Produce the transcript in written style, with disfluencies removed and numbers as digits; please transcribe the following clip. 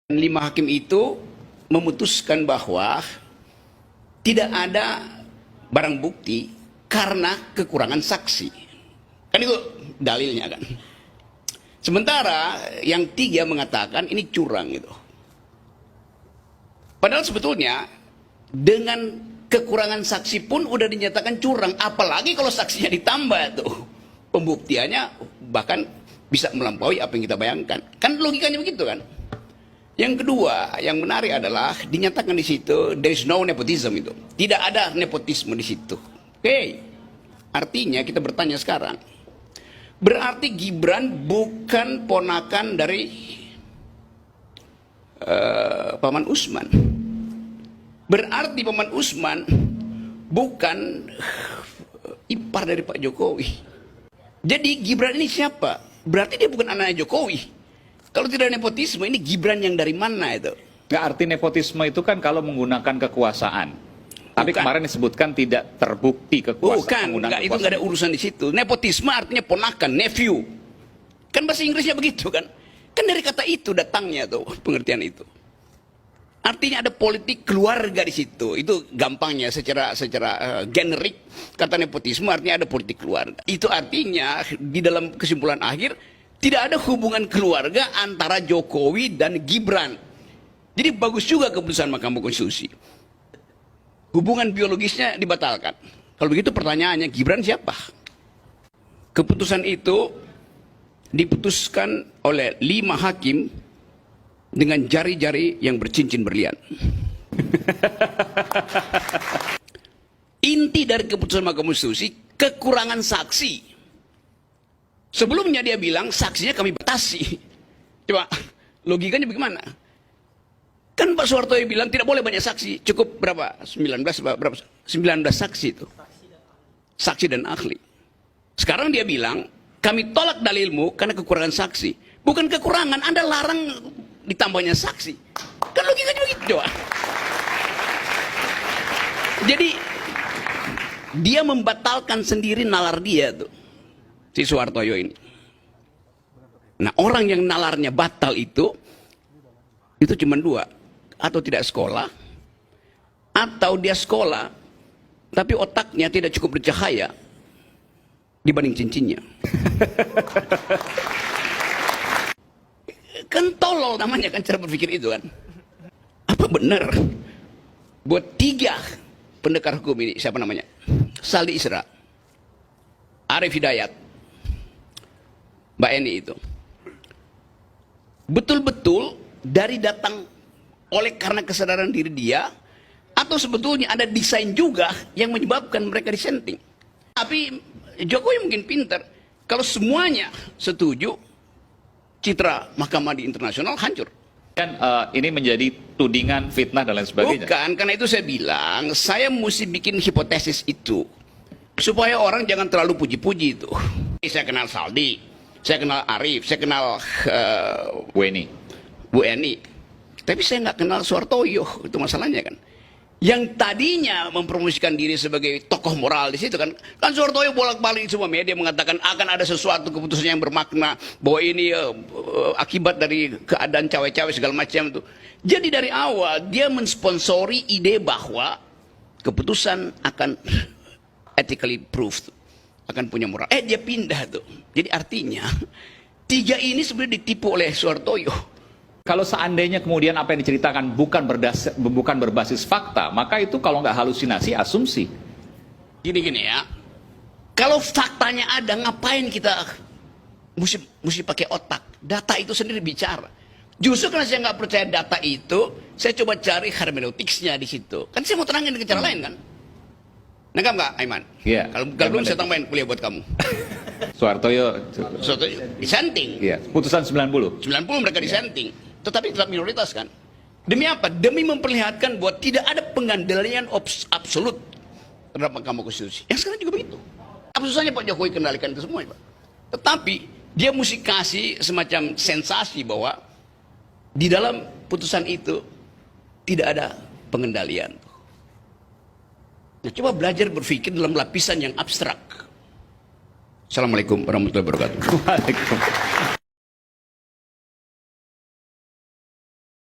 5 hakim itu memutuskan bahwa tidak ada barang bukti karena kekurangan saksi. Kan itu dalilnya kan. Sementara yang 3 mengatakan ini curang itu. Padahal sebetulnya dengan kekurangan saksi pun udah dinyatakan curang. Apalagi kalau saksinya ditambah tuh. Pembuktiannya bahkan bisa melampaui apa yang kita bayangkan. Kan logikanya begitu kan. Yang kedua, yang menarik adalah dinyatakan di situ there is no nepotism itu. Tidak ada nepotisme di situ. Oke. Artinya kita bertanya sekarang. Berarti Gibran bukan ponakan dari Paman Usman. Berarti Paman Usman bukan ipar dari Pak Jokowi. Jadi Gibran ini siapa? Berarti dia bukan anaknya Jokowi. Kalau tidak nepotisme, ini Gibran yang dari mana itu? Nggak, arti nepotisme itu kan kalau menggunakan kekuasaan. Tapi kemarin disebutkan tidak terbukti kekuasaan. Bukan, enggak, itu nggak ada urusan di situ. Nepotisme artinya ponakan, nephew. Kan bahasa Inggrisnya begitu kan? Kan dari kata itu datangnya tuh, pengertian itu. Artinya ada politik keluarga di situ. Itu gampangnya secara generik kata nepotisme artinya ada politik keluarga. Itu artinya di dalam kesimpulan akhir tidak ada hubungan keluarga antara Jokowi dan Gibran. Jadi bagus juga keputusan Mahkamah Konstitusi. Hubungan biologisnya dibatalkan. Kalau begitu pertanyaannya, Gibran siapa? Keputusan itu diputuskan oleh 5 hakim dengan jari-jari yang bercincin berlian. Inti dari keputusan Mahkamah Konstitusi, kekurangan saksi. Sebelumnya dia bilang saksinya kami batasi. Coba logikanya bagaimana? Kan Pak Soeharto bilang tidak boleh banyak saksi, cukup berapa? 19 saksi itu. Saksi dan ahli. Sekarang dia bilang kami tolak dalilmu karena kekurangan saksi. Bukan kekurangan, Anda larang ditambahnya saksi. Kan logikanya begitu, coba. Jadi dia membatalkan sendiri nalar dia tuh. Si Soehartoyo ini. Nah, orang yang nalarnya batal itu cuma 2. Atau tidak sekolah, atau dia sekolah, tapi otaknya tidak cukup bercahaya dibanding cincinnya. Kan tolol namanya kan cara berpikir itu kan. Apa benar buat 3 pendekar hukum ini, siapa namanya? Saldi Isra, Arief Hidayat, Mbak Eni itu betul-betul dari datang oleh karena kesadaran diri dia, atau sebetulnya ada desain juga yang menyebabkan mereka disenting. Tapi Jokowi mungkin pintar, kalau semuanya setuju, citra mahkamah di internasional hancur. Kan ini menjadi tudingan, fitnah dan lain sebagainya. Bukan, karena itu saya bilang saya mesti bikin hipotesis itu supaya orang jangan terlalu puji-puji itu. Saya kenal Saldi, saya kenal Arief, saya kenal Bu Eni. Tapi saya nggak kenal Soehartoyo, itu masalahnya kan. Yang tadinya mempromosikan diri sebagai tokoh moral di situ kan Soehartoyo bolak-balik semua media mengatakan akan ada sesuatu keputusan yang bermakna bahwa ini akibat dari keadaan cawe-cawe segala macam itu. Jadi dari awal dia mensponsori ide bahwa keputusan akan ethically proved, akan punya moral. Dia pindah tuh. Jadi artinya 3 ini sebenarnya ditipu oleh Soehartoyo. Kalau seandainya kemudian apa yang diceritakan bukan berbasis fakta, maka itu kalau nggak halusinasi, asumsi. Gini ya, kalau faktanya ada, ngapain kita mesti pakai otak? Data itu sendiri bicara. Justru karena saya nggak percaya data itu, saya coba cari hermeneutiksnya di situ. Kan saya mau terangin dengan cara lain kan? Nangkap nggak, Aiman? Iya. Kalau belum saya tambahin kuliah buat kamu. Soehartoyo disenting. Iya, putusan 90 mereka disenting. Tetapi tetap minoritas kan. Demi apa? Demi memperlihatkan bahwa tidak ada pengendalian absolut terhadap Mahkamah Konstitusi. Yang sekarang juga begitu. Apa susahnya Pak Jokowi kendalikan itu semua, Pak? Tetapi dia mesti kasih semacam sensasi bahwa di dalam putusan itu tidak ada pengendalian. Nah, coba belajar berpikir dalam lapisan yang abstrak. Assalamualaikum warahmatullahi wabarakatuh. Waalaikumsalam.